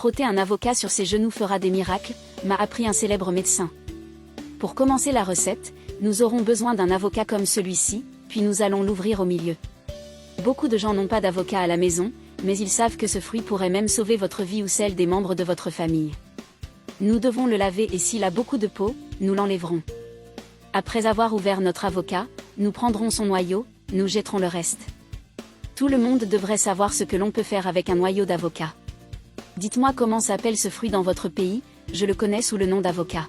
Frotter un avocat sur ses genoux fera des miracles, m'a appris un célèbre médecin. Pour commencer la recette, nous aurons besoin d'un avocat comme celui-ci, puis nous allons l'ouvrir au milieu. Beaucoup de gens n'ont pas d'avocat à la maison, mais ils savent que ce fruit pourrait même sauver votre vie ou celle des membres de votre famille. Nous devons le laver et s'il a beaucoup de peau, nous l'enlèverons. Après avoir ouvert notre avocat, nous prendrons son noyau, nous jetterons le reste. Tout le monde devrait savoir ce que l'on peut faire avec un noyau d'avocat. Dites-moi comment s'appelle ce fruit dans votre pays, je le connais sous le nom d'avocat.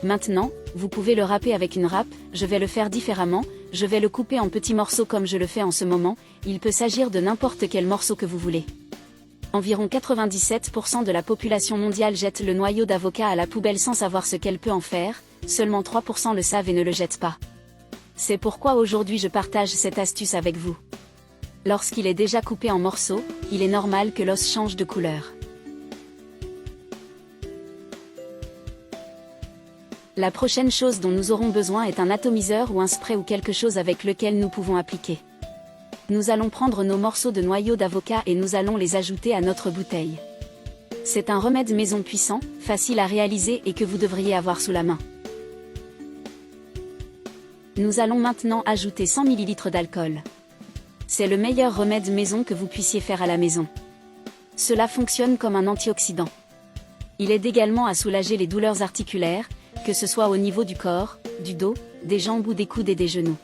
Maintenant, vous pouvez le râper avec une râpe, je vais le faire différemment, je vais le couper en petits morceaux comme je le fais en ce moment, il peut s'agir de n'importe quel morceau que vous voulez. Environ 97% de la population mondiale jette le noyau d'avocat à la poubelle sans savoir ce qu'elle peut en faire, seulement 3% le savent et ne le jettent pas. C'est pourquoi aujourd'hui je partage cette astuce avec vous. Lorsqu'il est déjà coupé en morceaux, il est normal que l'os change de couleur. La prochaine chose dont nous aurons besoin est un atomiseur ou un spray ou quelque chose avec lequel nous pouvons appliquer. Nous allons prendre nos morceaux de noyau d'avocat et nous allons les ajouter à notre bouteille. C'est un remède maison puissant, facile à réaliser et que vous devriez avoir sous la main. Nous allons maintenant ajouter 100 ml d'alcool. C'est le meilleur remède maison que vous puissiez faire à la maison. Cela fonctionne comme un antioxydant. Il aide également à soulager les douleurs articulaires, que ce soit au niveau du corps, du dos, des jambes ou des coudes et des genoux.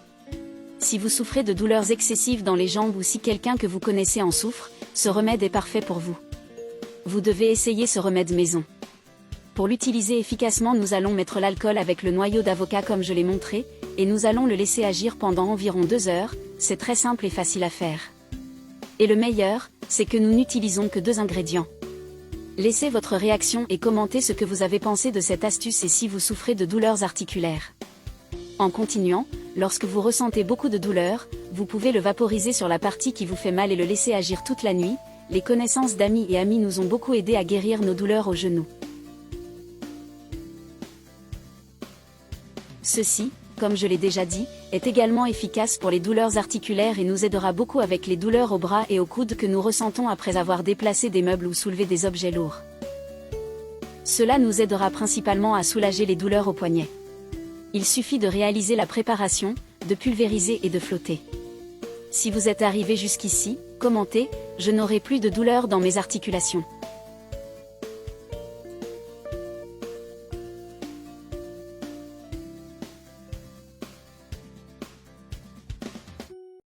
Si vous souffrez de douleurs excessives dans les jambes ou si quelqu'un que vous connaissez en souffre, ce remède est parfait pour vous. Vous devez essayer ce remède maison. Pour l'utiliser efficacement, nous allons mettre l'alcool avec le noyau d'avocat comme je l'ai montré, et nous allons le laisser agir pendant environ 2 heures, c'est très simple et facile à faire. Et le meilleur, c'est que nous n'utilisons que 2 ingrédients. Laissez votre réaction et commentez ce que vous avez pensé de cette astuce et si vous souffrez de douleurs articulaires. En continuant, lorsque vous ressentez beaucoup de douleur, vous pouvez le vaporiser sur la partie qui vous fait mal et le laisser agir toute la nuit. Les connaissances d'amis et amis nous ont beaucoup aidé à guérir nos douleurs aux genoux. Ceci, comme je l'ai déjà dit, est également efficace pour les douleurs articulaires et nous aidera beaucoup avec les douleurs aux bras et aux coudes que nous ressentons après avoir déplacé des meubles ou soulevé des objets lourds. Cela nous aidera principalement à soulager les douleurs aux poignets. Il suffit de réaliser la préparation, de pulvériser et de flotter. Si vous êtes arrivé jusqu'ici, commentez, je n'aurai plus de douleur dans mes articulations.